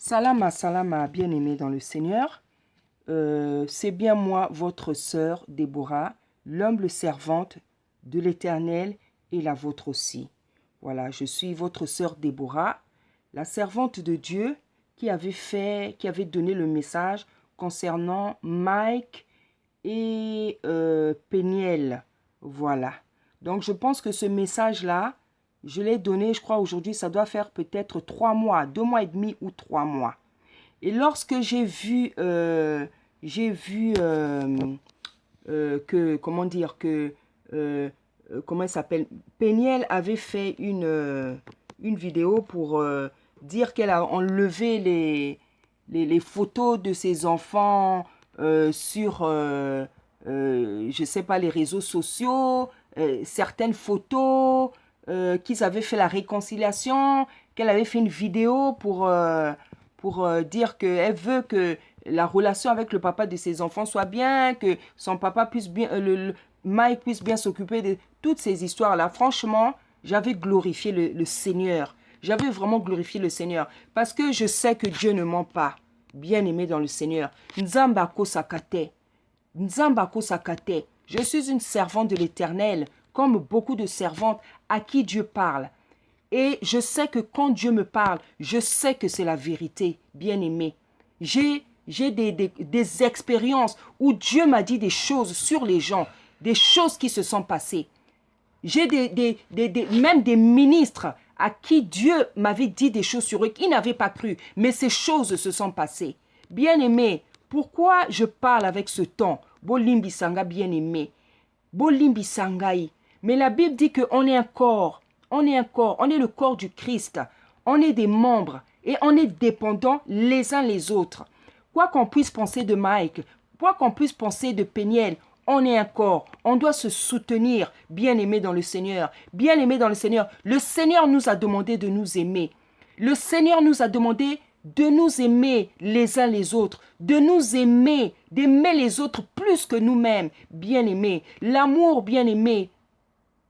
Salama, salama, bien-aimé dans le Seigneur. C'est bien moi, votre sœur Déborah, l'humble servante de l'Éternel et la vôtre aussi. Voilà, je suis votre sœur Déborah, la servante de Dieu qui avait donné le message concernant Mike et Péniel. Voilà. Donc je pense que ce message-là, je l'ai donné, je crois aujourd'hui, ça doit faire peut-être 3 mois, 2 mois et demi ou 3 mois. Et lorsque que, comment dire, comment elle s'appelle, Péniel avait fait une vidéo pour dire qu'elle a enlevé les photos de ses enfants sur, je ne sais pas, les réseaux sociaux, certaines photos, qu'ils avaient fait la réconciliation, qu'elle avait fait une vidéo pour dire qu'elle veut que la relation avec le papa de ses enfants soit bien, que son papa puisse bien, Mike puisse bien s'occuper de toutes ces histoires-là. Franchement, j'avais glorifié le Seigneur. J'avais vraiment glorifié le Seigneur. Parce que je sais que Dieu ne ment pas. Bien-aimé dans le Seigneur. Nzambako sakate. Nzambako sakate. Je suis une servante de l'Éternel, comme beaucoup de servantes à qui Dieu parle. Et je sais que quand Dieu me parle, je sais que c'est la vérité, bien-aimé. J'ai des expériences où Dieu m'a dit des choses sur les gens, des choses qui se sont passées. J'ai même des ministres à qui Dieu m'avait dit des choses sur eux qui n'avaient pas cru, mais ces choses se sont passées. Bien-aimé, pourquoi je parle avec ce ton? Bolimbi Sanga, bien-aimé. Bolimbi Sangai. Mais la Bible dit qu'on est un corps. On est un corps. On est le corps du Christ. On est des membres. Et on est dépendants les uns les autres. Quoi qu'on puisse penser de Mike, quoi qu'on puisse penser de Péniel, on est un corps. On doit se soutenir, bien-aimés dans le Seigneur. Bien-aimés dans le Seigneur. Le Seigneur nous a demandé de nous aimer. Le Seigneur nous a demandé de nous aimer les uns les autres, de nous aimer, d'aimer les autres plus que nous-mêmes, bien-aimés. L'amour, bien-aimé,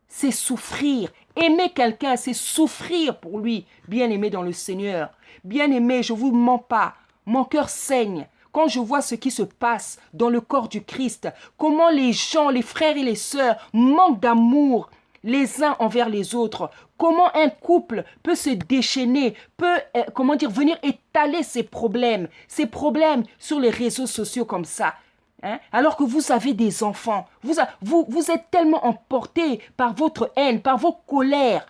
c'est souffrir. Aimer quelqu'un, c'est souffrir pour lui, bien-aimé dans le Seigneur. Bien-aimé, je ne vous mens pas, mon cœur saigne quand je vois ce qui se passe dans le corps du Christ, comment les gens, les frères et les sœurs manquent d'amour les uns envers les autres, comment un couple peut se déchaîner, peut, venir étaler ses problèmes sur les réseaux sociaux comme ça. Hein? Alors que vous avez des enfants, vous êtes tellement emportés par votre haine, par vos colères,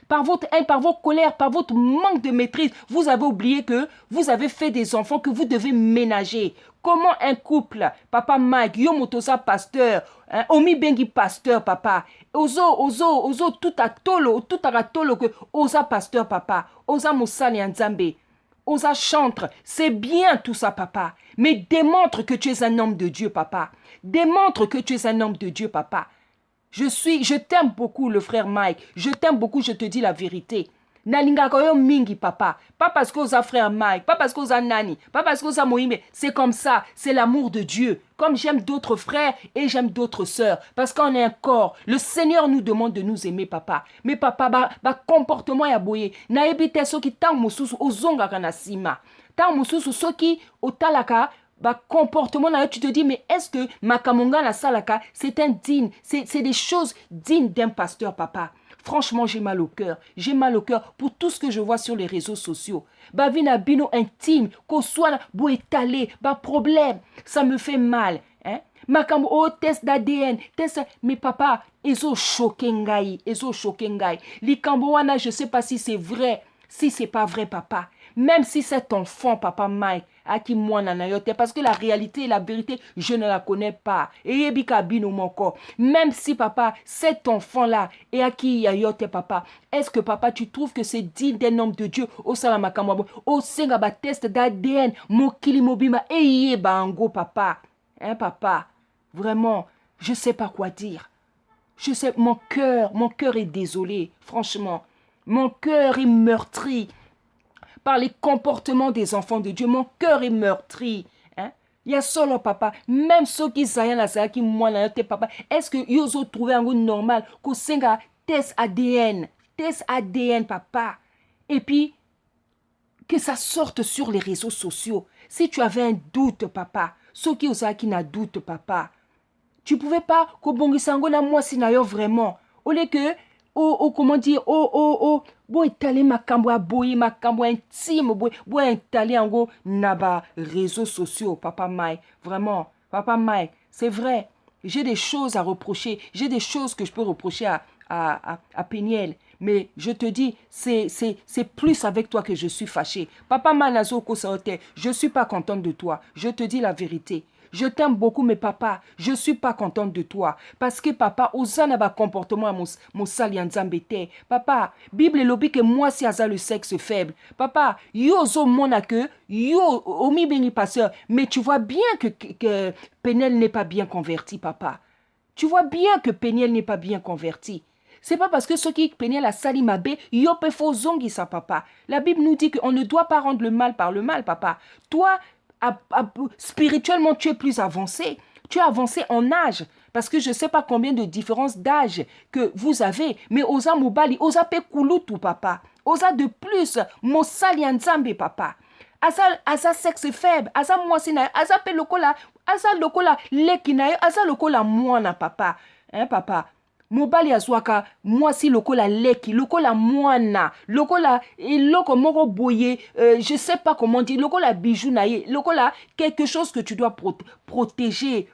par votre haine, par vos colères, par votre manque de maîtrise. Vous avez oublié que vous avez fait des enfants que vous devez ménager. Comment un couple, papa Mike, Yomotosa pasteur, hein, Omi Bengi pasteur, papa, Ozo, tout à tolo, que Oza pasteur, papa, Oza Moussali Nzambe, Osa chantre, c'est bien tout ça, papa. Mais démontre que tu es un homme de Dieu, papa. Démontre que tu es un homme de Dieu, papa. Je t'aime beaucoup, le frère Mike. Je t'aime beaucoup, je te dis la vérité. Nalinga koyo mingi, papa. Pas parce que vous frère Mike, pas parce que vous nani, pas parce que vous Moïme. C'est comme ça, c'est l'amour de Dieu. Comme j'aime d'autres frères et j'aime d'autres sœurs. Parce qu'on est un corps. Le Seigneur nous demande de nous aimer, papa. Mais papa, comportement ya boye. Na ebite soki tang mususu ozonga kana sima. Tang mususu soki otalaka comportement là, tu te dis mais est-ce que Makamonga la salaka c'est indigne, c'est des choses dignes d'un pasteur, papa. Franchement, j'ai mal au cœur. J'ai mal au cœur pour tout ce que je vois sur les réseaux sociaux. Vina bino intime, qu'on soit beau étalé, problème, ça me fait mal. Hein? Makambo, test d'ADN, test, mais papa, ezo chokengai. Likambo wana, je sais pas si c'est vrai, si c'est pas vrai, papa. Même si cet enfant, papa Mike, à qui moi nanayote, parce que la réalité et la vérité, je ne la connais pas. Et yebika bino moko. Même si papa, cet enfant-là, et à qui yayote, papa, est-ce que papa, tu trouves que c'est digne d'un homme de Dieu, au salamakamabo, au sengaba test d'ADN, mokili mobima, et yeba ango, papa. Hein, papa? Vraiment, je sais pas quoi dire. Je sais, mon cœur est désolé, franchement. Mon cœur est meurtri par les comportements des enfants de Dieu. Mon cœur est meurtri. Hein? Il y a solo papa, même ceux qui sayan la saya qui moi na te papa. Est-ce que ils ont trouvé un goût normal que senga test ADN papa. Et puis que ça sorte sur les réseaux sociaux. Si tu avais un doute, papa, ceux qui n'a doute, papa, tu pouvais pas kobongisango na moi si na yo vraiment. Au lieu que comment dire bo étaler makambo a boyi makambo intime bo étaler ango na ba réseaux sociaux, papa Mike. Vraiment, papa Mike, c'est vrai. J'ai des choses à reprocher, j'ai des choses que je peux reprocher à Peniel. Mais je te dis, c'est plus avec toi que je suis fâché. Papa Manazo Kosaote, je ne suis pas contente de toi. Je te dis la vérité. Je t'aime beaucoup, mais papa, je ne suis pas contente de toi. Parce que papa, osana ba comportement mon salianzambete. Papa, Bible lobi que moi si aza le sexe faible. Papa, yo zo mona que, yo omi beni passeur. Mais tu vois bien que Peniel n'est pas bien converti, papa. Tu vois bien que Peniel n'est pas bien converti. C'est pas parce que ceux qui Peniel a sali mabe, yo pe fo zongi sa papa. La Bible nous dit qu'on ne doit pas rendre le mal par le mal, papa. Toi, spirituellement, tu es plus avancé. Tu es avancé en âge. Parce que je ne sais pas combien de différences d'âge que vous avez. Mais osa mobali, osa pe kulutu, papa. Osa de plus, mosali nzambe, papa. Asa sexe faible, asa mwasi na yo, asa pe lokola, leki na yo, asa lokola mwana, papa. Hein, papa? Mobali azwaka mwasi lokola leki, lokola mwana, lokola eloko moko boye, je sais pas comment dire, lokola bijou na ye, lokola quelque chose que tu dois protéger,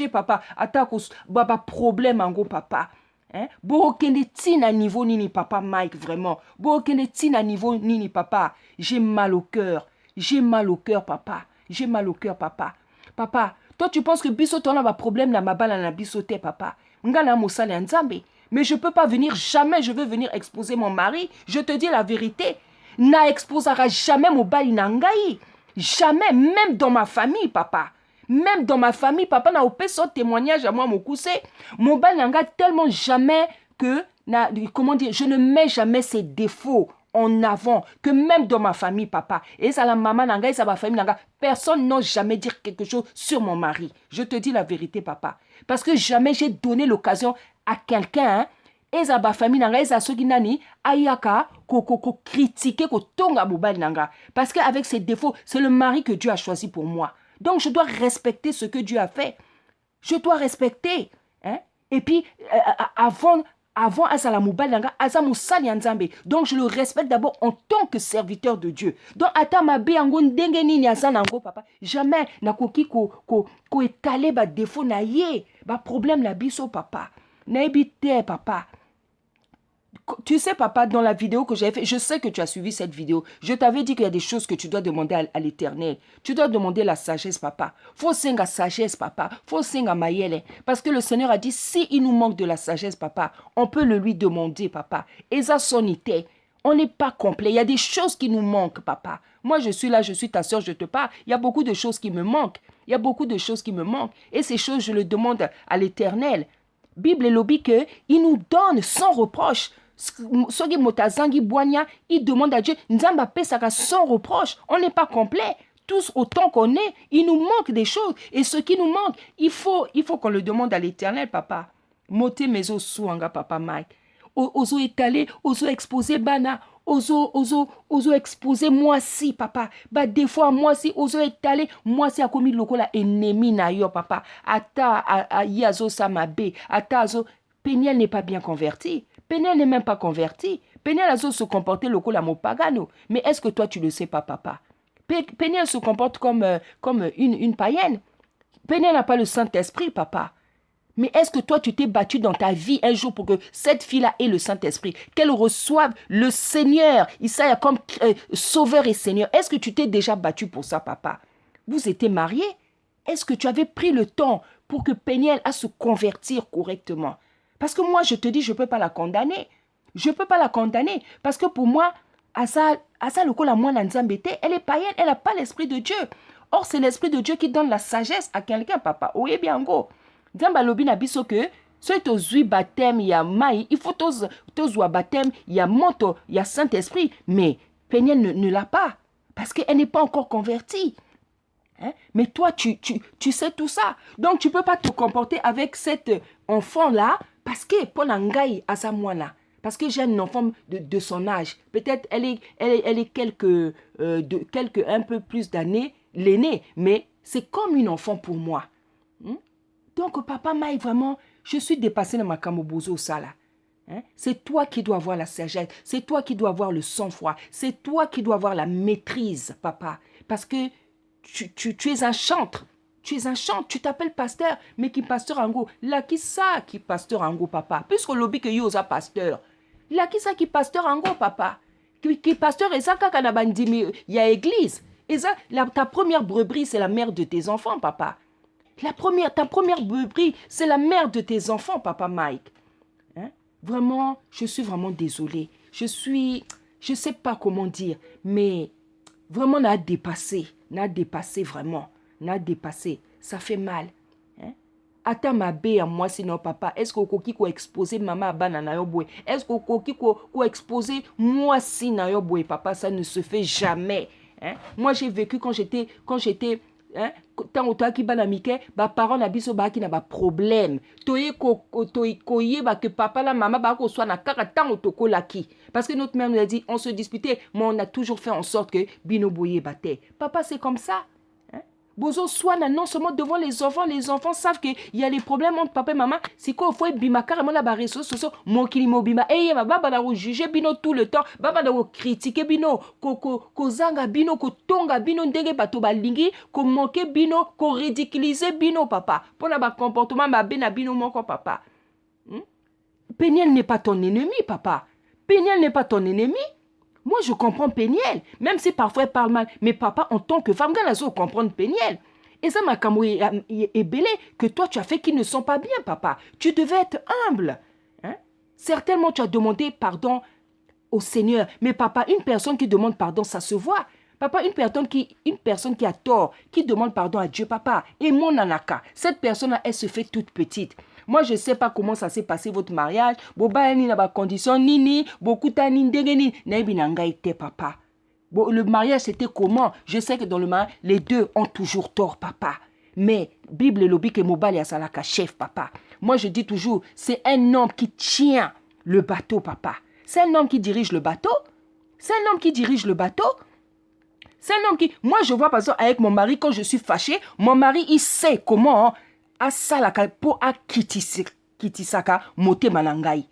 papa. Atako baba problème ango papa. Hein? Bokende tina niveau nini papa Mike vraiment. Bokende tina niveau nini papa. J'ai mal au cœur. J'ai mal au cœur papa. J'ai mal au cœur papa. Papa, toi tu penses que biso ton a problème na mabala na bisote papa. Mais je ne peux pas venir, jamais je veux venir exposer mon mari. Je te dis la vérité. Na exposera jamais mon bali nangai. Jamais, même dans ma famille, papa. Même dans ma famille, papa n'a pas son témoignage à moi, mon cousin. Mon bali nanga tellement jamais que, comment dire, je ne mets jamais ses défauts en avant, que même dans ma famille, papa. Et ça, la maman nanga, et ça, ma famille nanga, personne n'ose jamais dire quelque chose sur mon mari. Je te dis la vérité, papa. Parce que jamais j'ai donné l'occasion à quelqu'un, hein, et ça, ma famille nanga, et ça, ceux qui nani, ayaka, critiquer, tonga mobile nanga. Parce qu'avec ses défauts, c'est le mari que Dieu a choisi pour moi. Donc, je dois respecter ce que Dieu a fait. Je dois respecter. Hein? Et puis, avant Azala Mobile Nanga, Azamu Sali Nzambe. Donc, je le respecte d'abord en tant que serviteur de Dieu. Donc, Atama Beango Ndengeni Niazanango, papa. Jamais, Nakoki ko étalé ba défaut na ye, ba problème na biso, papa. Na ebite, papa. Tu sais, papa, dans la vidéo que j'avais fait, je sais que tu as suivi cette vidéo. Je t'avais dit qu'il y a des choses que tu dois demander à l'Éternel. Tu dois demander la sagesse, papa. Faut singa sagesse, papa. Faut singa mayele. Parce que le Seigneur a dit, si il nous manque de la sagesse, papa, on peut le lui demander, papa. Et ça, sonité. On n'est pas complet. Il y a des choses qui nous manquent, papa. Moi, je suis là, je suis ta soeur, je te parle. Il y a beaucoup de choses qui me manquent. Il y a beaucoup de choses qui me manquent. Et ces choses, je le demande à l'Éternel. Bible et lobby que il nous donne sans reproche. Sogi Motazangi Boigna, il demande à Dieu, Nzamba Pesaka sans reproche. On n'est pas complet. Tous autant qu'on est, il nous manque des choses. Et ce qui nous manque, il faut qu'on le demande à l'Éternel, papa. Mote mezo suanga, papa Mike. Ozo étaler, ozo exposer bana, ozo exposer moi si, papa. Bah, des fois, moi si, ozo étaler, moi si a commis lokola ennemi na yo, papa. Ata, a yazo samabe, ata azo. Peniel n'est pas bien converti. Peniel n'est même pas converti. Peniel a se comporter le la pagano. Mais est-ce que toi tu le sais pas, papa? Peniel se comporte comme une païenne. Peniel n'a pas le Saint-Esprit, papa. Mais est-ce que toi tu t'es battu dans ta vie un jour pour que cette fille-là ait le Saint-Esprit, qu'elle reçoive le Seigneur, Isaïe comme sauveur et Seigneur? Est-ce que tu t'es déjà battu pour ça, papa? Vous étiez mariés? Est-ce que tu avais pris le temps pour que Peniel a se convertir correctement? Parce que moi, je te dis, je ne peux pas la condamner. Je ne peux pas la condamner. Parce que pour moi, Asa Lokola Mwana Nzambete, elle est païenne, elle n'a pas l'esprit de Dieu. Or, c'est l'esprit de Dieu qui donne la sagesse à quelqu'un, papa. Oui, bien, go. Nzamba lobi na biso que, si tu as baptême, il y a maï, il faut que baptême, il y a moto, il y a Saint-Esprit. Mais Peniel ne l'a pas. Parce qu'elle n'est pas encore convertie. Hein? Mais toi, tu sais tout ça. Donc, tu ne peux pas te comporter avec cet enfant-là. Parce que pour Nangai Asamwana, Parce que j'ai un enfant de son âge. Peut-être elle est quelques un peu plus d'années, l'aînée, mais c'est comme une enfant pour moi. Donc, papa Mike, vraiment, je suis dépassée dans ma camobozo, ça là. C'est toi qui dois avoir la sagesse, c'est toi qui dois avoir le sang-froid, c'est toi qui dois avoir la maîtrise, papa. Parce que tu es un chantre. Tu es un chantre, tu t'appelles pasteur, mais qui pasteur en gros. Là, qui ça qui pasteur en gros, papa? Puisque lobby que yosa pasteur. Là, qui ça qui pasteur en gros, papa? Qui pasteur et ça, quand il y a église. Et ça, ta première brebis, c'est la mère de tes enfants, papa. Ta première brebis, c'est la mère de tes enfants, papa Mike. Vraiment, je suis vraiment désolée. Je sais pas comment dire, mais vraiment, on a dépassé vraiment. On a dépassé. Ça fait mal. Ata ma bé à moi sinon papa. Est-ce que koki ko exposer maman à banana yo boy? Est-ce que koki ko exposer moi si na yo boy papa? Ça ne se fait jamais. Moi j'ai vécu quand j'étais tant autant qui banamike, ba parents na biso ba qui na ba problème. Toye koye ba que papa la maman ba ko soit na kaka tant otoko laki. Parce que notre mère nous a dit on se disputait, mais on a toujours fait en sorte que bino boye batte. Papa c'est comme ça. Bozo soit non seulement devant les enfants savent qu'il y a des problèmes entre papa et maman. Si quoi, il faut bima carrément la barre sur mon kilimo bima. Et baba da juger bino tout le temps. Baba da critiquer bino. Ko zanga bino, ko tonga bino ndenge bato balingi. Ko manquer bino, ko ridiculiser bino papa. Pour la comportement ma bena bino moko papa. Péniel n'est pas ton ennemi papa. Péniel n'est pas ton ennemi. Moi, je comprends Péniel, même si parfois elle parle mal. Mais papa, en tant que femme, je comprendre Péniel. Et ça m'a ébellé que toi, tu as fait qu'ils ne sont pas bien, papa. Tu devais être humble. Certainement, tu as demandé pardon au Seigneur. Mais papa, une personne qui demande pardon, ça se voit. Papa, une personne qui a tort, qui demande pardon à Dieu, papa, et mon nanaka, cette personne-là, elle se fait toute petite. Moi, je ne sais pas comment ça s'est passé votre mariage. Boba ni na ba condition nini, beaucoup ta ni ndengeni, na binanga ite papa. Bon, le mariage c'était comment? Je sais que dans le mariage, les deux ont toujours tort, papa. Mais Bible lobi que mobile ya salaka chef, papa. Moi, je dis toujours, c'est un homme qui tient le bateau, papa. C'est un homme qui dirige le bateau. C'est un homme qui dirige le bateau. C'est un homme qui... Moi, je vois par exemple avec mon mari, quand je suis fâchée, mon mari, il sait comment asalaka pour akitisaka mote manangai.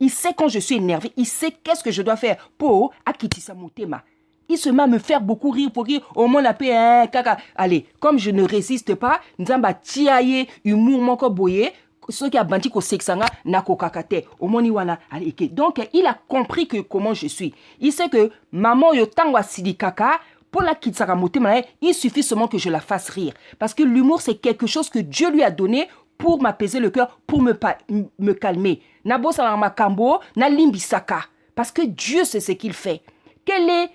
Il sait quand je suis énervé, il sait qu'est-ce que je dois faire pour akitisa motema. Il se met à me faire beaucoup rire pour rire. Au moins la paix, kaka. Allez, comme je ne résiste pas, nzamba tiaye humour moko boye. Ce qui a banti ko seksanga na ko kakate. Au moins ni wana allez. Donc il a compris que comment je suis. Il sait que maman yo tangwa sidi kaka. Pour la kitsaka motema, il suffit seulement que je la fasse rire. Parce que l'humour, c'est quelque chose que Dieu lui a donné pour m'apaiser le cœur, pour me calmer. Nabo salama kambo, na limbisaka. Parce que Dieu sait ce qu'il fait. Quel est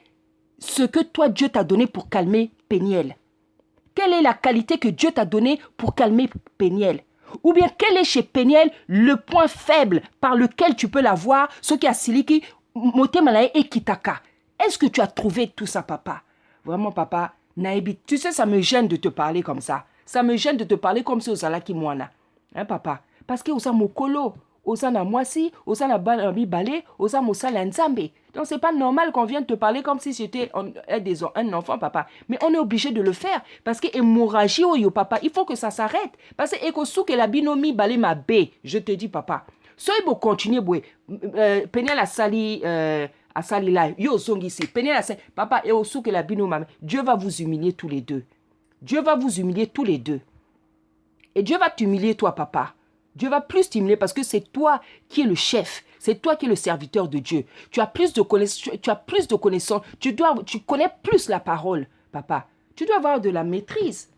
ce que toi, Dieu t'a donné pour calmer Péniel? Quelle est la qualité que Dieu t'a donnée pour calmer Péniel? Ou bien quel est chez Péniel le point faible par lequel tu peux l'avoir, ce qui a siliki, motema et kitaka? Est-ce que tu as trouvé tout ça, papa? Vraiment, papa, naïbi, tu sais, ça me gêne de te parler comme ça. Ça me gêne de te parler comme si osala ki mwana. Papa? Parce que osa mokolo, osa na mwasi, osa na balabi balé, osa mosala nzambe. Donc, c'est pas normal qu'on vienne te parler comme si j'étais un enfant, papa. Mais on est obligé de le faire. Parce que hémorragie, yo, papa, il faut que ça s'arrête. Parce que ekosu que la binomi balé ma bé, je te dis, papa. Soyez beau continuer, boué. Péniel a sali... à salila yo zongi si papa et au que la bino mame. Dieu va vous humilier tous les deux. Dieu va vous humilier tous les deux. Et Dieu va t'humilier toi papa. Dieu va plus t'humilier parce que c'est toi qui es le chef. C'est toi qui es le serviteur de Dieu. Tu as plus de connaissances. Tu connais plus la parole, papa. Tu dois avoir de la maîtrise.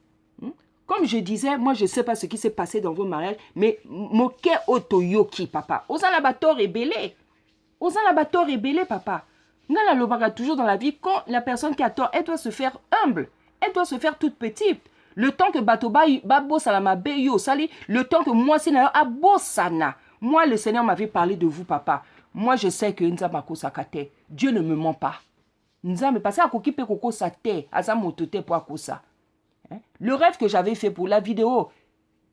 Comme je disais, moi je ne sais pas ce qui s'est passé dans vos mariages, mais moke otoyoki, papa. Osalabator est belé. Osant la bateau rébellé, papa. Ngala lobaka toujours dans la vie, quand la personne qui a tort, elle doit se faire humble. Elle doit se faire toute petite. Le temps que bateau ba salama beyo sali, le temps que moi c'est na abosana. Moi le Seigneur m'avait parlé de vous, papa. Moi je sais que nzamako sakate. Dieu ne me ment pas. Nzambe parce que koki pe koko sa te, aza motote pour akosa. Le rêve que j'avais fait pour la vidéo,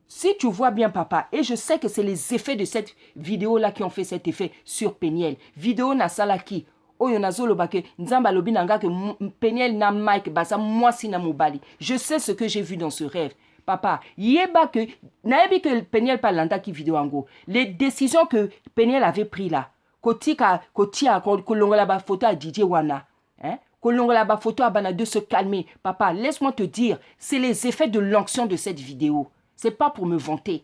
Si tu vois bien, papa, et je sais que c'est les effets de cette vidéo-là qui ont fait cet effet sur Peniel. Vidéo na salaki. Oyo nazolo bake nzamba lobi nanga que Peniel na Mike basa moi si na mobali. Je sais ce que j'ai vu dans ce rêve. Papa, yeba que naebi que Peniel palanda qui vidéo ango. Les décisions que Peniel avait pris là. Kotika kolongola ba photo à DJ Wana. Hein? Kolongola ba photo à bana de se calmer. Papa, laisse-moi te dire, c'est les effets de l'onction de cette vidéo. C'est pas pour me vanter.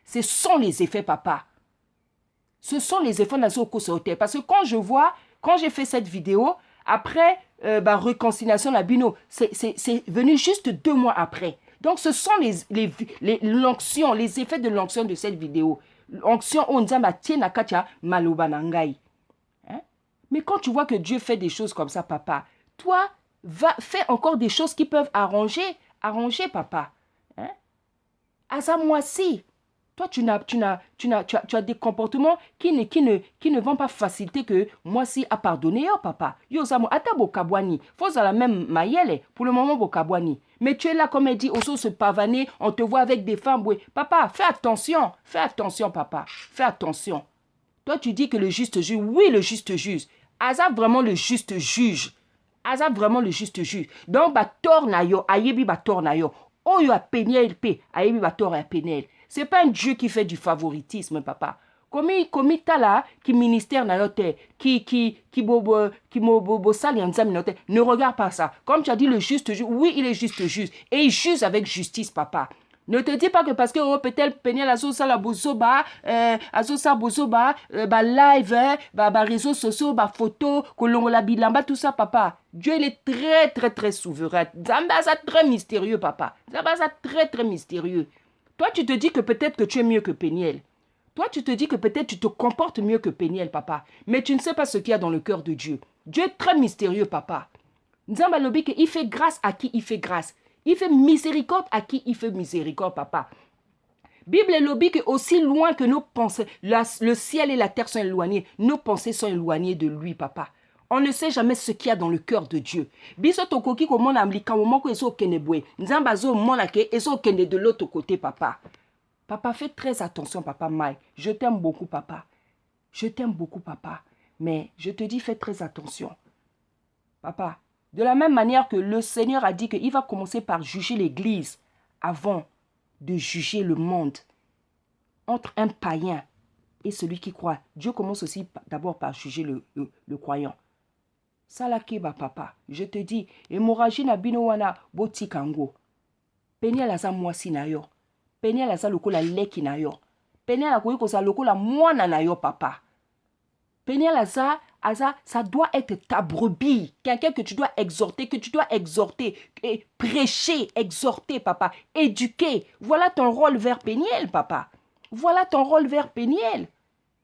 Ce sont les effets, papa. Ce sont les effets de parce que quand j'ai fait cette vidéo, après réconciliation la bino, c'est venu juste 2 mois après. Donc ce sont l'onction, les effets de l'onction de cette vidéo. L'onction onzamba tiena kacha malobanangai. Mais quand tu vois que Dieu fait des choses comme ça, papa, toi, fais encore des choses qui peuvent arranger, papa. Hein? Asa moi si. Toi, tu as des comportements qui ne vont pas faciliter que moi si à pardonner, oh, papa. Yo samo ata bokabwani. Faut la même mayele. Pour le moment bokabwani. Mais tu es là comme elle dit, oso se pavaner, on te voit avec des femmes. Papa, fais attention, papa. Fais attention. Toi, tu dis que le juste juge. Oui, le juste juge. Asa vraiment le juste juge. Asa vraiment le juste juge. Donc, ba tor na yo, ayebi ba tor na yo. Oh, yo a Peniel pe, ayebi ba tor a Peniel. C'est pas un Dieu qui fait du favoritisme, papa. Comme tala, qui ministère na yote, qui bobo sali anzam note. Ne regarde pas ça. Comme tu as dit, le juste juge. Oui, il est juste juge. Et il juge avec justice, papa. Ne te dis pas que parce que peut-être Peniel azosa la bozoba, azosa bozoba, live, réseaux sociaux, photo, kolongola bilamba, tout ça, papa. Dieu, il est très, très, très souverain. Zamba, ça très mystérieux, papa. Zamba, ça très, très mystérieux. Toi, tu te dis que peut-être que tu es mieux que Peniel. Toi, tu te dis que peut-être tu te comportes mieux que Peniel, papa. Mais tu ne sais pas ce qu'il y a dans le cœur de Dieu. Dieu est très mystérieux, papa. Nzamba lobi que il fait grâce à qui il fait grâce. Il fait miséricorde à qui il fait miséricorde, papa. Bible lobi que aussi loin que nos pensées, le ciel et la terre sont éloignés, nos pensées sont éloignées de lui, papa. On ne sait jamais ce qu'il y a dans le cœur de Dieu. Biso tokoki ko mona amlika momoko eso kenebwe. Nzamba zo mona ke eso kende de l'autre côté, papa. Papa, fais très attention, papa Mike. Je t'aime beaucoup, papa. Je t'aime beaucoup, papa. Mais je te dis, fais très attention. Papa, de la même manière que le Seigneur a dit qu'il va commencer par juger l'Église avant de juger le monde. Entre un païen et celui qui croit, Dieu commence aussi d'abord par juger le croyant. Salakeba, papa, je te dis, hémorragie na bino wana botikango. Peniel aza mwasi na yo. Peniel aza lokola leki na yo. Peniel akoki koza lokola mwana na yo, papa. Peniel aza, ça doit être ta brebis. Quelqu'un que tu dois exhorter, et prêcher, exhorter, papa. Éduquer. Voilà ton rôle vers Peniel, papa. Voilà ton rôle vers Peniel.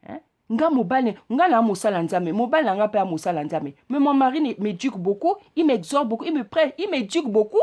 Hein? Nga mobile, nga na mosala nzame, mobile nga pe mosala nzame. Mais mon mari m'éduque beaucoup, il m'exhorte beaucoup, il me prête, il m'éduque beaucoup.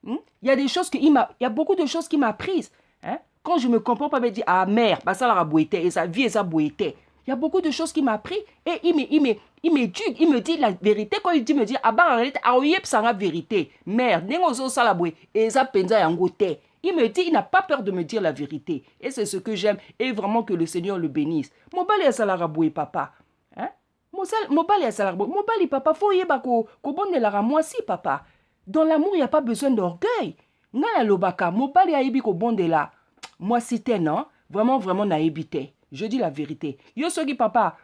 Il y a des choses il y a beaucoup de choses qu'il m'a apprises. Hein? Quand je me comprends pas, me dire ah mère, bah ça la boité et sa vie et sa boité. Il y a beaucoup de choses qu'il m'a appris et il m'éduque, il me dit la vérité. Quand il dit me dit ah bah en réalité ah oui ça la vérité. Mère, n'engo ça la boité et ça penza yangote. Il me dit, il n'a pas peur de me dire la vérité. Et c'est ce que j'aime. Et vraiment que le Seigneur le bénisse. Mobali salaraboué, papa. Hein? Mobali salaraboué. Mobali, papa, faut y ko bonne la moi si, papa. Dans l'amour, il n'y a pas besoin d'orgueil. Ngala lobaka, mobali aibi ko bonne la. Moi si t'es, non? Vraiment, vraiment, na évité. Je dis la vérité. Yo sogi, papa.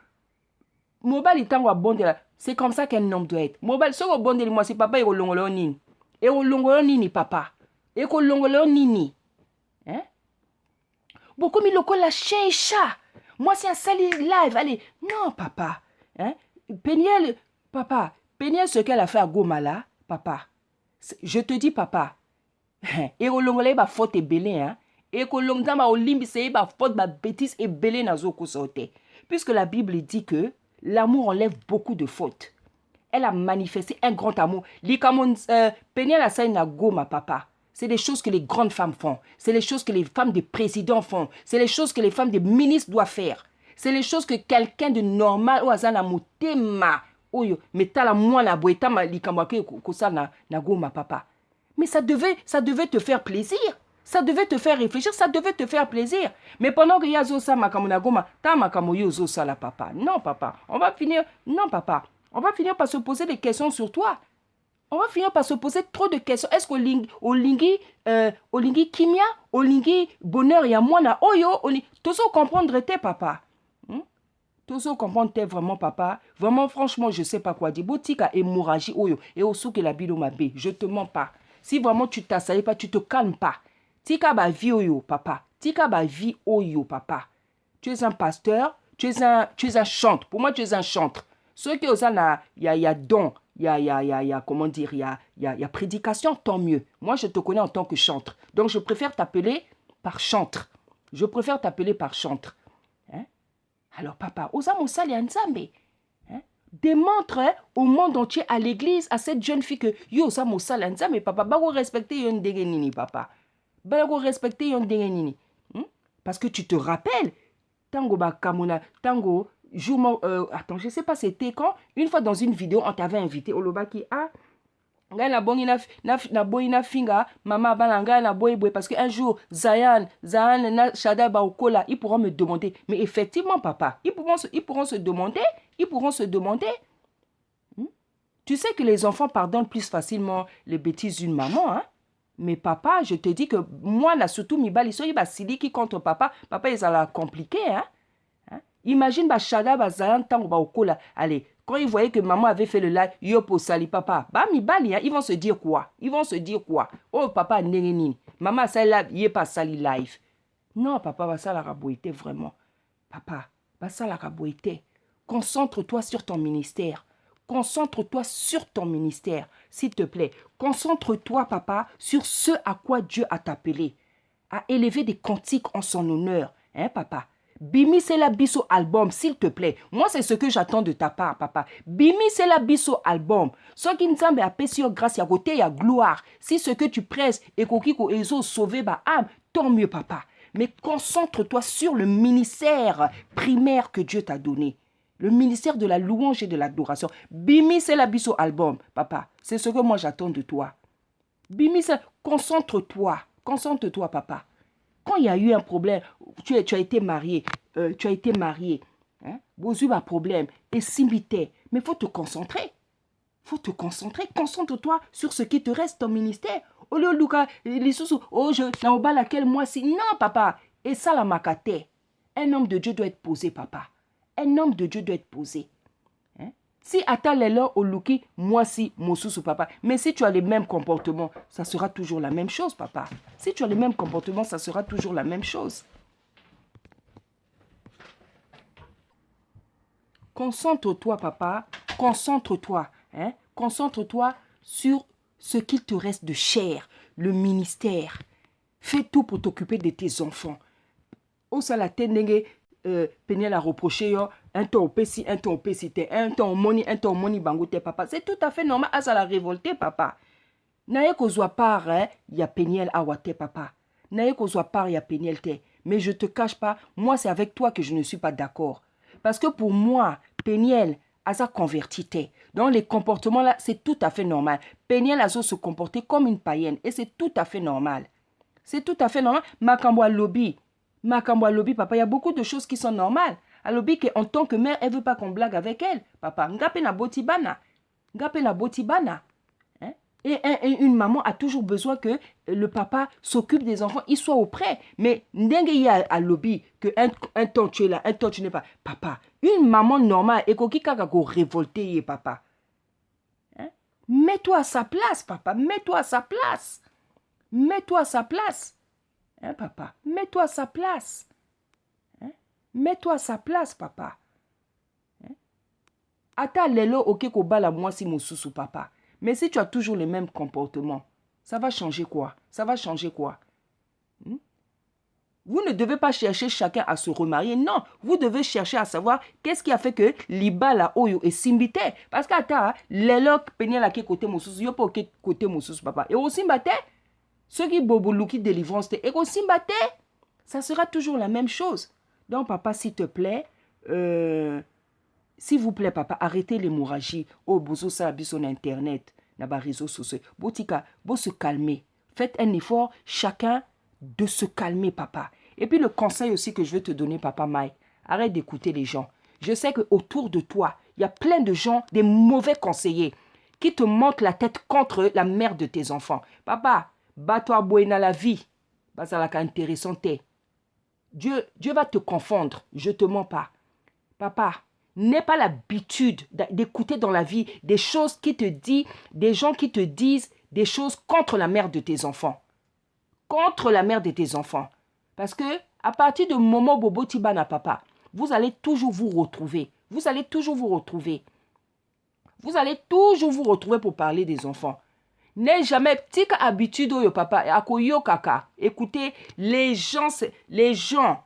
Mobali tango bonne la. C'est comme ça qu'un homme doit être. Mobali, so bonne moi si, papa, il longolo nini. Et longolo nini, papa. Et qu'on longolo nini. Hein? Beaucoup mi loko la chat. Moi c'est un sali live. Allez, non papa. Hein? Peniel, papa. Peniel ce qu'elle a fait à Goma là, papa. Je te dis papa. Et qu'on longolo ba faute et belé hein. Et qu'on longolo ba olimbi c'est ba faute ba bêtise et belé na zoko sote. Puisque la Bible dit que l'amour enlève beaucoup de fautes. Elle a manifesté un grand amour. Likamon Peniel a ça na Goma papa. C'est les choses que les grandes femmes font. C'est les choses que les femmes des présidents font. C'est les choses que les femmes des ministres doivent faire. C'est les choses que quelqu'un de normal ou azana motema oyo metala mwana boetama likamwake kosa na goma papa. Mais ça devait te faire plaisir. Ça devait te faire réfléchir, ça devait te faire plaisir. Mais pendant que Yazosa Makamunagoma, ta Makamoyo Zosa la papa. Non, papa. On va finir. Non, papa. On va finir par se poser des questions sur toi. On va finir par se poser trop de questions. Est-ce qu'au lingi kimia, au lingi bonheur, il y a moins na oyo, tout ça comprendre tes papa. Tout ça comprendre tes vraiment papa. Vraiment, franchement, je sais pas quoi dire. Botika hémorragie oyo et au sou que la bilo ma bé. Je te mens pas. Si vraiment tu t'assailles pas, tu te calmes pas. Tika ba vie oyo, papa. Tika ba vie oyo, papa. Tu es un pasteur, tu es un chantre. Pour moi, tu es un chantre. Ceux qui osent, il y a don, il y a, comment dire, il y a prédication, tant mieux. Moi, je te connais en tant que chantre. Donc, je préfère t'appeler par chantre. Je préfère t'appeler par chantre. Hein? Alors, papa, osa mosali anzambe. Démontre au monde entier, à l'église, à cette jeune fille que yo osa mosali anzambe, papa. Bago respecter yon ndenge nini, papa. Bago respecter yon ndenge nini. Parce que tu te rappelles, tango bakamona, tango... attends, je ne sais pas c'était quand. Une fois dans une vidéo, on t'avait invité au Lobaki. Ah, na boy na finga, maman balanga na boy parce qu'un jour, Zayan, na Shada Baokola, ils pourront me demander. Mais effectivement, papa, ils pourront se demander. Tu sais que les enfants pardonnent plus facilement les bêtises d'une maman, hein? Mais papa, je te dis que moi, là, surtout, mi bali, so, il va qui contre papa. Papa, ils allaient compliquer, hein? Imagine Bachada Bazayan Tango Baokola. Allez, quand ils voyaient que maman avait fait le live, yopo sali papa. Bah mi bali, hein, ils vont se dire quoi? Oh papa neneni. Maman ça live, yé pas sali live. Non papa, bah ça la raboité vraiment. Papa, bah ça la raboité. Concentre-toi sur ton ministère. Concentre-toi sur ton ministère, s'il te plaît. Concentre-toi, papa, sur ce à quoi Dieu a t'appelé. À élever des cantiques en son honneur. Hein, papa? Bimi c'est la biso album, s'il te plaît. Moi, c'est ce que j'attends de ta part, papa. Bimi c'est la biso album. Ce qui nous a apprécié grâce à côté, il y a gloire. Si ce que tu presses et kokiko ezo sauver ba âme, tant mieux, papa. Mais concentre-toi sur le ministère primaire que Dieu t'a donné. Le ministère de la louange et de l'adoration. Bimi c'est la biso album, papa. C'est ce que moi j'attends de toi. Bimi c'est... Concentre-toi. Concentre-toi, papa. Quand il y a eu un problème, tu as été marié, hein? Vous avez un problème, et s'imiter. Mais il faut te concentrer. Concentre-toi sur ce qui te reste, ton ministère. Au lieu de les sous, oh, je n'ai pas laquelle moi si. Non, papa. Et ça, la macate. Un homme de Dieu doit être posé, papa. Un homme de Dieu doit être posé. Si Ata Lelo Oluki, moi si, Mosusu papa. Mais si tu as les mêmes comportements, ça sera toujours la même chose, papa. Si tu as les mêmes comportements, ça sera toujours la même chose. Concentre-toi, papa. Concentre-toi. Hein? Concentre-toi sur ce qu'il te reste de cher, le ministère. Fais tout pour t'occuper de tes enfants. Osalatendenge. Peniel a reproché un temps au pessi, un temps au pessi, un temps au moni bangote papa. C'est tout à fait normal à ça la révolter papa. Naye ko zwa part il y a Peniel à wate papa. Naye ko zwa part il y a Peniel te. Mais je te cache pas, moi c'est avec toi que je ne suis pas d'accord. Parce que pour moi, Peniel a sa converti te. Dans les comportements là, c'est tout à fait normal. Peniel a se comporter comme une païenne et c'est tout à fait normal. C'est tout à fait normal. Makambo lobby. Lobby, papa, il y a beaucoup de choses qui sont normales. À lobby, en tant que mère, elle ne veut pas qu'on blague avec elle. Papa, ngape na botibana. Hein? Et une maman a toujours besoin que le papa s'occupe des enfants, il soit auprès. Mais n'engue y a à lobby que un temps tu es là, un temps tu n'es pas. Papa, une maman normale, et koki kaka ko révolté, papa. Hein? Mets-toi à sa place, papa. Mets-toi à sa place. Mets-toi à sa place. Hein, papa? Mets-toi à sa place. Hein? Mets-toi à sa place, papa. Hein? Ata lelo oke ko bala moi si mosusu, papa. Mais si tu as toujours les mêmes comportements, ça va changer quoi? Ça va changer quoi? Vous ne devez pas chercher chacun à se remarier. Non, vous devez chercher à savoir qu'est-ce qui a fait que liba la oyo est simbité. Parce que ata lelo penye la ke côté mosusu, yo po côté mosusu, papa. Et au simbate, ceux qui bobouluki délivrance et aussi ça sera toujours la même chose. Donc papa, s'il te plaît, s'il vous plaît papa, arrêtez l'hémorragie. Oh bozo ça sur internet, na ba réseaux sociaux. Botika, bo se calmer. Faites un effort, chacun de se calmer, papa. Et puis le conseil aussi que je veux te donner, papa Mike, arrête d'écouter les gens. Je sais qu'autour de toi, il y a plein de gens, des mauvais conseillers, qui te montent la tête contre la mère de tes enfants. Papa, bats-toi buena la vie. Basalaka intéressante. Dieu va te confondre, je ne te mens pas. Papa, n'aie pas l'habitude d'écouter dans la vie des choses qui te disent, des gens qui te disent des choses contre la mère de tes enfants. Contre la mère de tes enfants. Parce que à partir du moment où Bobo Tibana papa, vous allez toujours vous retrouver. Vous allez toujours vous retrouver. Vous allez toujours vous retrouver pour parler des enfants. N'aie jamais petite habitude au papa. Akoyo kaka. Écoutez, les gens,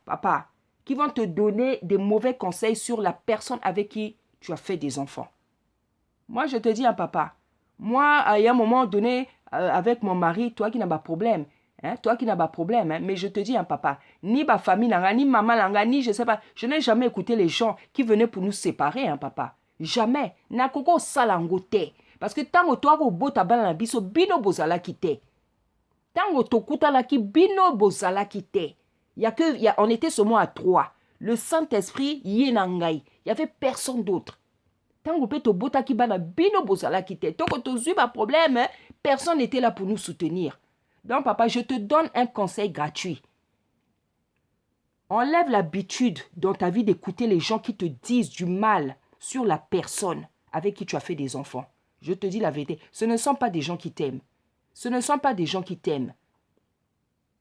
papa, qui vont te donner des mauvais conseils sur la personne avec qui tu as fait des enfants. Moi, je te dis, hein, papa, moi, il y a un moment donné, avec mon mari, toi qui n'as pas de problème, hein, toi qui n'as pas de problème, hein, mais je te dis, hein, papa, ni ma famille, ni maman, ni je sais pas, je n'ai jamais écouté les gens qui venaient pour nous séparer, hein, papa. Jamais. Nakoko salangote. Parce que tango toi ko bota bana biso bino bozala kite. Tango tokuta la ki bino bozala kite. On était seulement à 3. Le Saint-Esprit yenangai. Il y avait personne d'autre. Tango pe to bota ki bana bino bozala kite. Toko to zui ba problème, hein? Personne n'était là pour nous soutenir. Donc papa, je te donne un conseil gratuit. Enlève l'habitude dans ta vie d'écouter les gens qui te disent du mal sur la personne avec qui tu as fait des enfants. Je te dis la vérité, ce ne sont pas des gens qui t'aiment. Ce ne sont pas des gens qui t'aiment.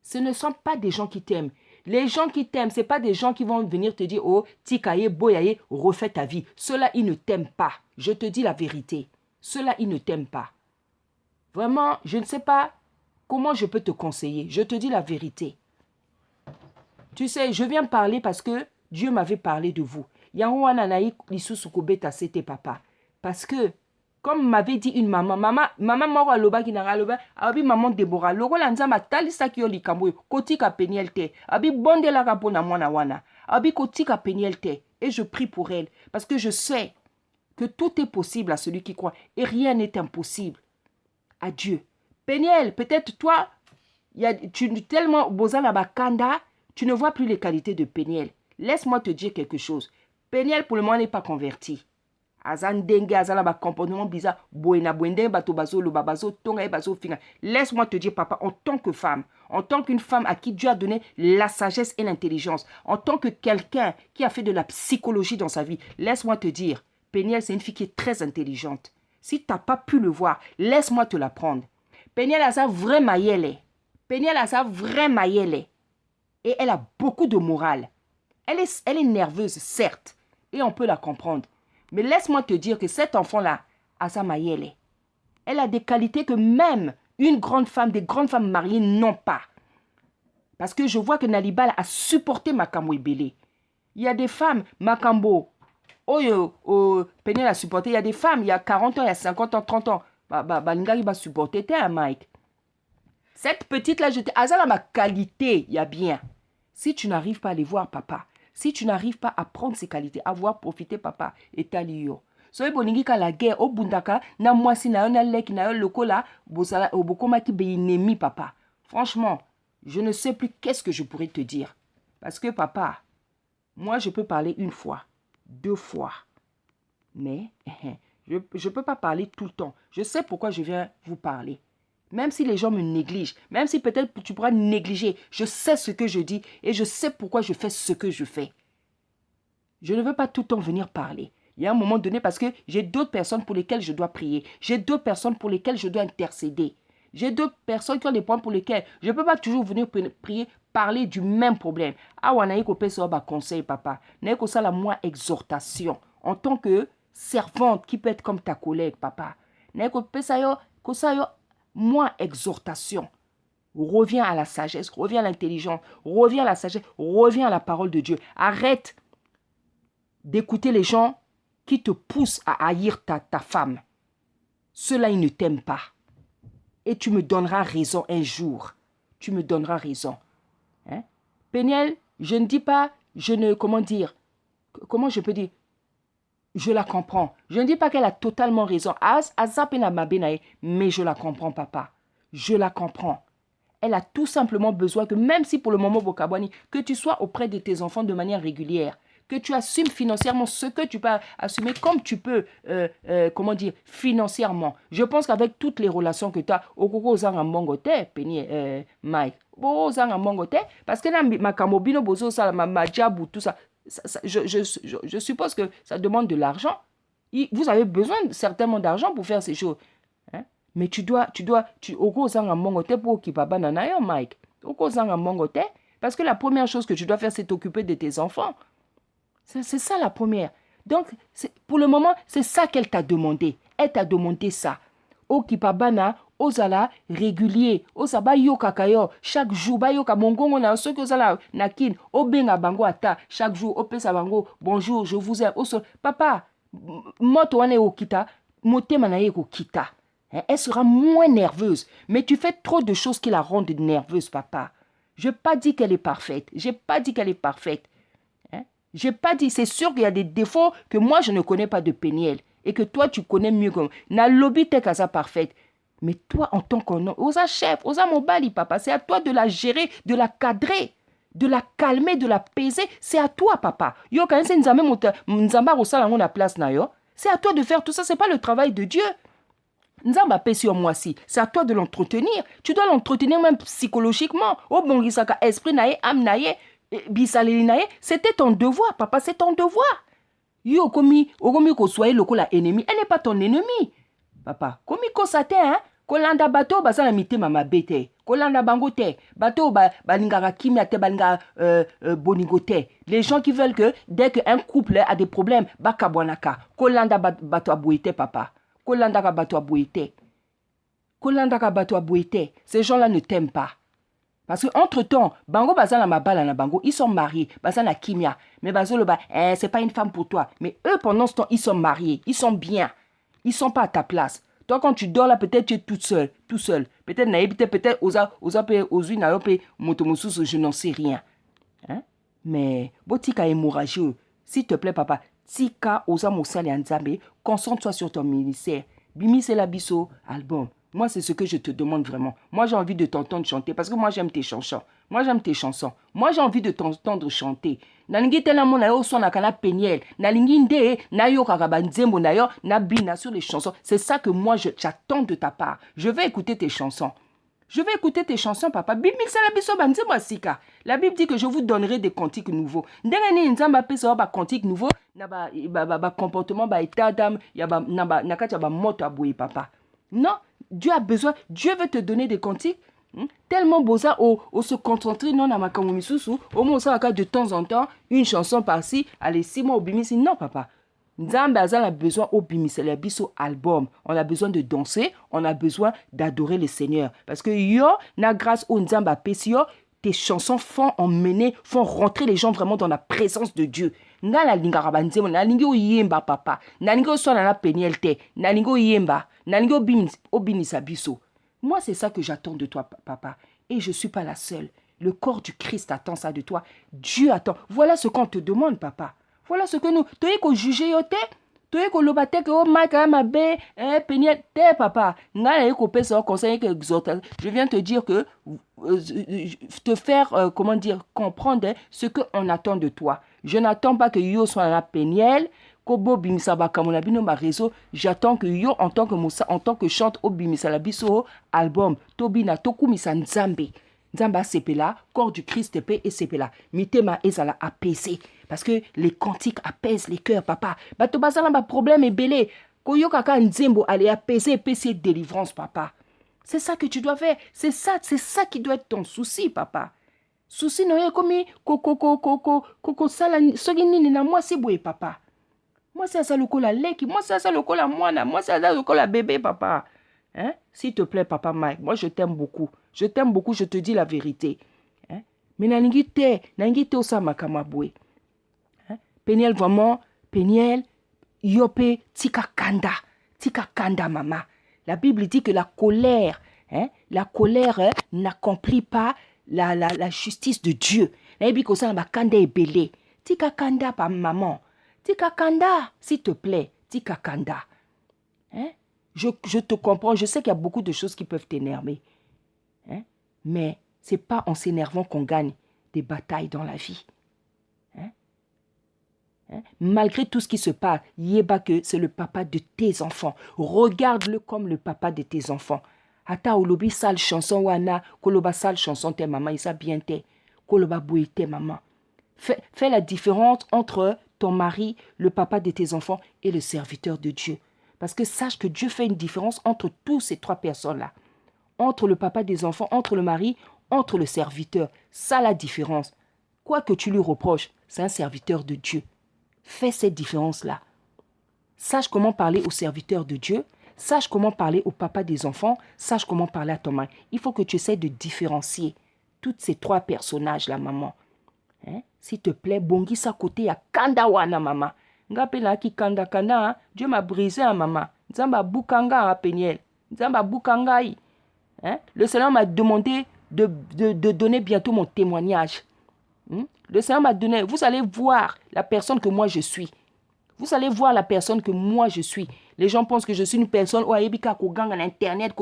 Ce ne sont pas des gens qui t'aiment. Les gens qui t'aiment, ce n'est pas des gens qui vont venir te dire « Oh, tikaye, boyaye, refais ta vie ». Ceux-là, ils ne t'aiment pas. Je te dis la vérité. Ceux-là, ils ne t'aiment pas. Vraiment, je ne sais pas comment je peux te conseiller. Je te dis la vérité. Tu sais, je viens parler parce que Dieu m'avait parlé de vous. C'était papa. Parce que, comme m'avait dit une maman moro aloba ki nanga aloba, abi maman Deborah, logo la nzamba talisa ki oli kamboyo, kotika penielte, abi bondela ka pona mwana wana, abi kotika penielte, et je prie pour elle, parce que je sais que tout est possible à celui qui croit, et rien n'est impossible à Dieu. Peniel, peut-être toi, tu tellement bozala bakanda, tu ne vois plus les qualités de Peniel. Laisse-moi te dire quelque chose. Peniel, pour le moment, n'est pas converti. Comportement bizarre. Laisse-moi te dire, papa, en tant que femme, en tant qu'une femme à qui Dieu a donné la sagesse et l'intelligence, en tant que quelqu'un qui a fait de la psychologie dans sa vie, laisse-moi te dire, Peniel, c'est une fille qui est très intelligente. Si tu n'as pas pu le voir, laisse-moi te l'apprendre. Peniel a sa vraie maïele. Peniel a sa vraie maïele. Et elle a beaucoup de morale. Elle est nerveuse, certes, et on peut la comprendre. Mais laisse-moi te dire que cet enfant-là, Asa Mayele, elle a des qualités que même une grande femme, des grandes femmes mariées n'ont pas. Parce que je vois que Nalibal a supporté Makambo Ebele. Il y a des femmes, Makambo, Penel a supporté. Il y a des femmes, il y a 40 ans, il y a 50 ans, 30 ans. Balingari va supporter, t'es un Mike. Cette petite-là, Asa ma qualité, il y a bien. Si tu n'arrives pas à les voir, papa, si tu n'arrives pas à prendre ces qualités, à voir profiter, papa, et talio. So boningi ka la guerre, au bundaka, na mwasi na yon na lek na yon lokola, obokoma ki be inemi, papa. Franchement, je ne sais plus qu'est-ce que je pourrais te dire. Parce que, papa, moi, je peux parler une fois, 2 fois. Mais, je ne peux pas parler tout le temps. Je sais pourquoi je viens vous parler. Même si les gens me négligent, même si peut-être tu pourras négliger, je sais ce que je dis et je sais pourquoi je fais ce que je fais. Je ne veux pas tout le temps venir parler. Il y a un moment donné parce que j'ai d'autres personnes pour lesquelles je dois prier. J'ai d'autres personnes pour lesquelles je dois intercéder. J'ai d'autres personnes qui ont des points pour lesquels je ne peux pas toujours venir prier, parler du même problème. Ah, on a eu conseil, papa. N'a que ça la moins exhortation. En tant que servante qui peut être comme ta collègue, papa. N'a que ça moins exhortation. Reviens à la sagesse, reviens à l'intelligence, reviens à la sagesse, reviens à la parole de Dieu. Arrête d'écouter les gens qui te poussent à haïr ta femme. Ceux-là, ils ne t'aiment pas. Et tu me donneras raison un jour. Tu me donneras raison. Hein? Peniel, je ne dis pas, comment je peux dire, je la comprends. Je ne dis pas qu'elle a totalement raison. Mais je la comprends, papa. Je la comprends. Elle a tout simplement besoin que, même si pour le moment, Bokabwani, que tu sois auprès de tes enfants de manière régulière, que tu assumes financièrement ce que tu peux assumer comme tu peux, comment dire, financièrement. Je pense qu'avec toutes les relations que tu as, au Koko Ozanga Mbongote, Penny, Mike, Ozanga Mbongote, parce que là, ma Kamobino Bozo, ma Djabou, tout ça, je suppose que ça demande de l'argent. Vous avez besoin certainement d'argent pour faire ces choses. Hein? Mais Oko Ozanga Mbongote pour qui papa nanayo, Mike. Oko Ozanga Mbongote, parce que la première chose que tu dois faire, c'est t'occuper de tes enfants. C'est ça la première. Donc, pour le moment, c'est ça qu'elle t'a demandé. Elle t'a demandé ça. Okipabana, ozala régulier. Osaba yo kakayo. Chaque jour, ba yo ka mongongo na so que ozala nakin. Obenga bango ata. Chaque jour, opesa bango. Bonjour, je vous aime. Papa, moto wane okita. Motema na ye okita. Elle sera moins nerveuse. Mais tu fais trop de choses qui la rendent nerveuse, papa. Je n'ai pas dit qu'elle est parfaite. J'ai pas dit qu'elle est parfaite. Je n'ai pas dit, c'est sûr qu'il y a des défauts que moi je ne connais pas de Péniel et que toi tu connais mieux que moi. Na lobby t'es qu'à ça parfaite. Mais toi en tant qu'homme, osa chef, osa mobali papa, c'est à toi de la gérer, de la cadrer, de la calmer, de la peser. C'est à toi papa. Yo quand c'est nzamba osala la place na yo. C'est à toi de faire tout ça, c'est pas le travail de Dieu. Nzamba paie sur moi si, c'est à toi de l'entretenir. Tu dois l'entretenir même psychologiquement. Oh bon, isaka esprit nae, âme nae. C'était ton devoir, papa, c'est ton devoir. Yo, komi ko soye loko la ennemi, elle n'est pas ton ennemi. Papa, komi ko sate, hein? Kolanda bato, basa la mite mama bete. Kolanda bangote. Bato, balingara kimia te, balingara bonigote. Les gens qui veulent que, dès qu'un couple a des problèmes, bakabwanaka. Kolanda bato abouete, papa. Kolanda bato abouete. Kolanda bato abouete. Ces gens-là ne t'aiment pas. Parce qu'entre-temps, Bango Bazana Mabala na Bango, ils sont mariés. Bazana Kimia. Mais Bazolo, c'est pas une femme pour toi. Mais eux, pendant ce temps, ils sont mariés. Ils sont bien. Ils sont pas à ta place. Toi, quand tu dors là, peut-être tu es toute seule. Tout seul. Peut-être peut-être Ozu Naope Motomosus, je n'en sais rien. Hein? Mais, Botika hémorragieux. S'il te plaît, papa, Tika Oza Moussali Nzambe, concentre-toi sur ton ministère. Bimi c'est la biso album. Moi, c'est ce que je te demande vraiment. Moi, j'ai envie de t'entendre chanter parce que moi, j'aime tes chansons. Moi, j'aime tes chansons. Moi, j'ai envie de t'entendre chanter. Nalingi tena mo na yo so na kana Péniel. Nalingi nde na yo kakaba nzembo na yo na bina sur les chansons. C'est ça que moi, j'attends de ta part. Je vais écouter tes chansons. Je vais écouter tes chansons, papa. Bible La Bible dit que je vous donnerai des cantiques nouveaux. Ndengani nzamba pesa ba cantiques nouveaux, na ba comportement ba état d'âme, ya ba na kati ba moto aboui papa. Non, Dieu a besoin, Dieu veut te donner des cantiques. Tellement boza au se concentrer non na makamomisusu, au moins ça de temps en temps une chanson par-ci, allez 6 mois au bimisi. Non papa. Nzambe a besoin au bimisele biso album. On a besoin de danser, on a besoin d'adorer le Seigneur. Parce que yo, na grâce au Nzamba pesio, tes chansons font emmener, font rentrer les gens vraiment dans la présence de Dieu. Na la linga rabanzemo, na linga o yemba papa, na linga o so na penielte, na linga o yemba, na linga o binisa biso. Moi, c'est ça que j'attends de toi, papa. Et je ne suis pas la seule. Le corps du Christ attend ça de toi. Dieu attend. Voilà ce qu'on te demande, papa. Voilà ce que nous... Tu es qu'on juge yote, tu es qu'on lobate que oh maka mabe, Péniel, te papa. Nga na ko pesa conseiller que exhortation. Je viens te dire que te faire comment dire comprendre ce que on attend de toi. Je n'attends pas que yo soit la Péniel. Kobo bimisa bakamona bino ma réseau, j'attends que yo en tant que Moussa, en tant que chante au bimisa la biso album tobina tokumisa nzambe. Nzamba sepela, corps du Christ paix et sepela. Mitema ezala apaisé. Parce que les cantiques apaisent les cœurs, papa. Bato bazala ma problème est belé. Koyo kaka nzembo allez apaiser, apaiser délivrance, papa. C'est ça que tu dois faire. C'est ça qui doit être ton souci, papa. Souci no komi koko sala soki nini na moi c'est boye, papa. Moi c'est ça le kola leki, moi c'est ça le kola moana, moi c'est ça le kola bébé, papa. Hein? S'il te plaît, papa Mike, moi je t'aime beaucoup. Je t'aime beaucoup, je te dis la vérité. Hein? Mais nalingi te osama kamabwe. Hein? Péniel vraiment, Péniel, yope tika kanda mama. La Bible dit que la colère n'accomplit pas la justice de Dieu. La Bible dit que kanda est belé. Tika kanda pa maman. Tika kanda, s'il te plaît, tika kanda. Hein? Je te comprends, je sais qu'il y a beaucoup de choses qui peuvent t'énerver. Hein? Mais ce n'est pas en s'énervant qu'on gagne des batailles dans la vie. Malgré tout ce qui se passe, Yeba que c'est le papa de tes enfants. Regarde-le comme le papa de tes enfants. Ata olobi sale chanson wana, koloba sale chanson tes maman, isa bien te, koloba boué tes maman. Fais la différence entre ton mari, le papa de tes enfants et le serviteur de Dieu. Parce que sache que Dieu fait une différence entre tous ces trois personnes-là. Entre le papa des enfants, entre le mari, entre le serviteur. Ça la différence. Quoi que tu lui reproches, c'est un serviteur de Dieu. Fais cette différence-là. Sache comment parler au serviteur de Dieu. Sache comment parler au papa des enfants. Sache comment parler à ton mari. Il faut que tu essaies de différencier tous ces trois personnages-là, maman. S'il te plaît, bongi sa côté à kanda wana, maman. Ngapela ki kanda kanda, Dieu m'a brisé, maman. Nzamba bukanga, Peniel. Nzamba bukangai. Le Seigneur m'a demandé de donner bientôt mon témoignage. Le Seigneur m'a donné, vous allez voir la personne que moi je suis. Vous allez voir la personne que moi je suis. Les gens pensent que je suis une personne internet,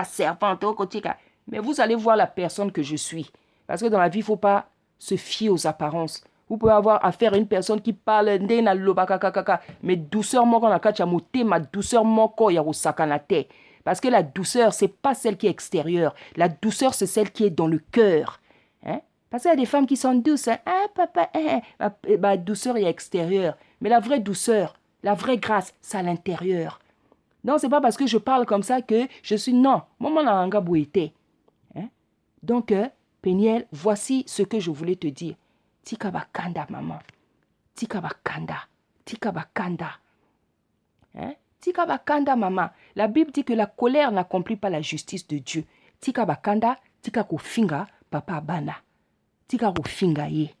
servante, mais vous allez voir la personne que je suis. Parce que dans la vie, il ne faut pas se fier aux apparences. Vous pouvez avoir affaire à une personne qui parle mais douceur ma douceur parce que la douceur, ce n'est pas celle qui est extérieure. La douceur, c'est celle qui est dans le cœur. Parce qu'il y a des femmes qui sont douces. Papa, ma douceur est extérieure. Mais la vraie douceur, la vraie grâce, c'est à l'intérieur. Non, ce n'est pas parce que je parle comme ça que je suis... Non, maman n'a pas été. Donc, Peniel, voici ce que je voulais te dire. Tika bakanda, maman. Tika bakanda. Tika bakanda. Tika bakanda, maman. La Bible dit que la colère n'accomplit pas la justice de Dieu. Tika bakanda, tika kofinga, papa bana. Tika kofinga ye.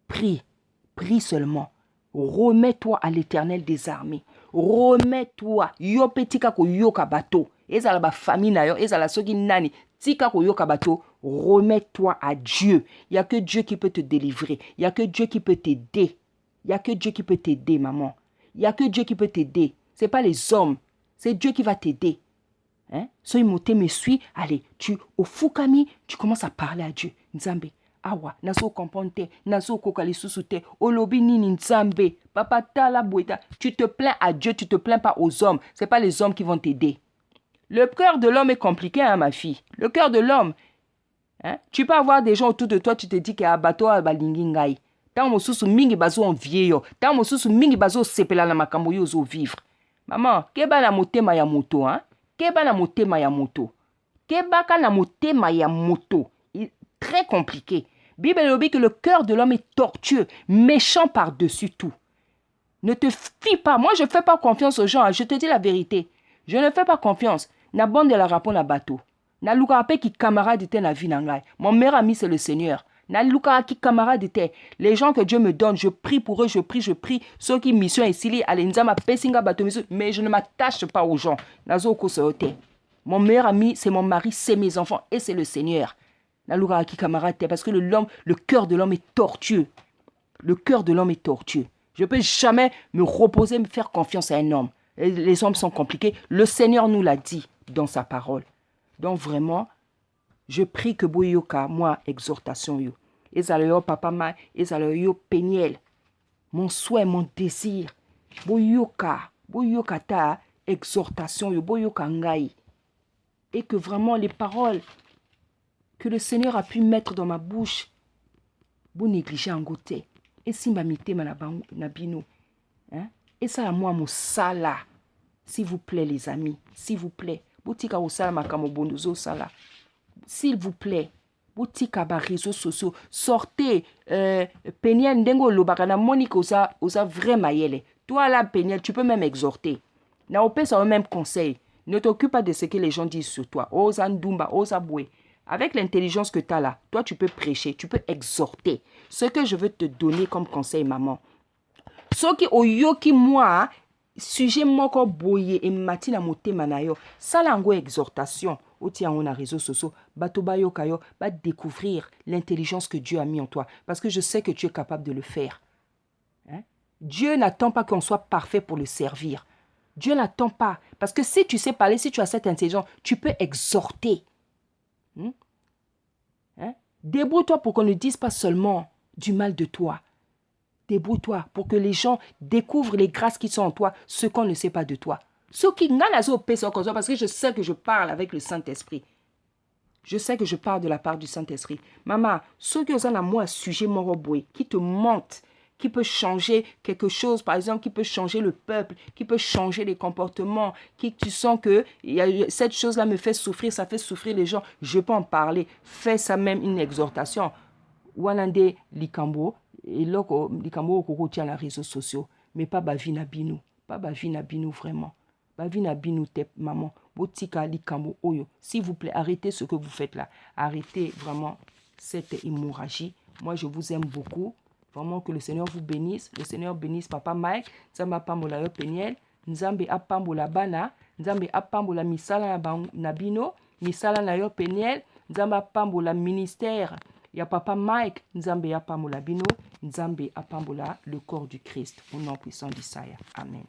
Prie, prie seulement. Remets-toi à l'Éternel des armées. Remets-toi. Yo pe tika ko yoka bato. Ezala ba famille na yo, ezala soki nani. Tika ko yoka bato. Remets-toi à Dieu. Il n'y a que Dieu qui peut te délivrer. Il n'y a que Dieu qui peut t'aider. Il n'y a que Dieu qui peut t'aider, maman. Il n'y a que Dieu qui peut t'aider. Ce n'est pas les hommes. C'est Dieu qui va t'aider. Soy moté me suit. Allez, au Fukami, tu commences à parler à Dieu. Nzambe. Awa, naso komponte, naso kokali susute, olobi nini nzambe, papa tala boueta. Tu te plains à Dieu, tu te plains pas aux hommes. Ce n'est pas les hommes qui vont t'aider. Le cœur de l'homme est compliqué, hein, ma fille. Le cœur de l'homme. Tu peux avoir des gens autour de toi, tu te dis qu'il y a un bateau à balingingai. Tant mosusu mingi bazo en vieillo. Tant mosusu mingi bazo sepela na makambo yo zo vivre. Maman, keba na motema ya moto, hein? Keba na motema ya moto. Keba ka na motema ya moto. Très compliqué. Bible dit que le cœur de l'homme est tortueux, méchant par-dessus tout. Ne te fie pas. Moi, je ne fais pas confiance aux gens. Je te dis la vérité. Je ne fais pas confiance. Na bande de la rapon na bateau. Na lukape qui camarade était na vie nangai. Mon meilleur ami, c'est le Seigneur. Na lukape qui camarade était. Les gens que Dieu me donne, je prie pour eux, je prie. Ceux qui mission ici, alenzama pesinga bateau, mais je ne m'attache pas aux gens. Nazo kosote. Mon meilleur ami, c'est mon mari, c'est mes enfants et c'est le Seigneur. Parce que le cœur de l'homme est tortueux. Le cœur de l'homme est tortueux. Je ne peux jamais me reposer, me faire confiance à un homme. Les hommes sont compliqués. Le Seigneur nous l'a dit dans sa parole. Donc vraiment, je prie que Boyoka, moi, exhortation yo. Ezalayo papa ma, ezalayo Peniel. Mon souhait, mon désir. Boyoka ta exhortation yo, Boyoka ngai. Et que vraiment les paroles que le Seigneur a pu mettre dans ma bouche, vous négligez en côté. Et si ma mité na bino, et ça à moi mon sala, s'il vous plaît les amis, s'il vous plaît, boutika au sala makamo bondozo sala, s'il vous plaît, boutika ba réseaux sociaux, sortez, Peniel ndengo lobaka na monique osa vrai mayele. Toi là Peniel, tu peux même exhorter. Na opé ça même conseil. Ne t'occupe pas de ce que les gens disent sur toi. Osa ndumba, osa boué. Avec l'intelligence que tu as là, toi, tu peux prêcher, tu peux exhorter. Ce que je veux te donner comme conseil, maman. Ce qui au yoki moi, sujet moko boye et matina mote manayo, ça lango exhortation. Au tien on a réseaux sociaux, batobayo kayo, va découvrir l'intelligence que Dieu a mis en toi. Parce que je sais que tu es capable de le faire. Dieu n'attend pas qu'on soit parfait pour le servir. Dieu n'attend pas. Parce que si tu sais parler, si tu as cette intelligence, tu peux exhorter. Hein? Débrouille-toi pour qu'on ne dise pas seulement du mal de toi. Débrouille-toi pour que les gens découvrent les grâces qui sont en toi, ce qu'on ne sait pas de toi. Ceux qui n'ont pas parce que je sais que je parle avec le Saint-Esprit. Je sais que je parle de la part du Saint-Esprit. Maman, ceux qui ont à moi sujet moroboué, qui te mentent, qui peut changer quelque chose, par exemple, qui peut changer le peuple, qui peut changer les comportements, qui tu sens que cette chose-là me fait souffrir, ça fait souffrir les gens, je peux en parler. Fais ça même une exhortation. Wanande likambo, et loko likambo okoko tient les réseaux sociaux, mais pas bavina binou, pas bavina binou vraiment. Bavina binou tep maman, botika likambo oyo. S'il vous plaît, arrêtez ce que vous faites là. Arrêtez vraiment cette hémorragie. Moi, je vous aime beaucoup. Vraiment que le Seigneur vous bénisse. Le Seigneur bénisse Papa Mike. Nzambe apambola yo peniel. Nzambe apambola bana. Nzambe apambola misala na bino. Misala na yo peniel. Nzambe apambola ministère. Ya Papa Mike. Nzambe apambola bino. Nzambe apambola le corps du Christ. Au nom puissant d'Issaïa. Amen.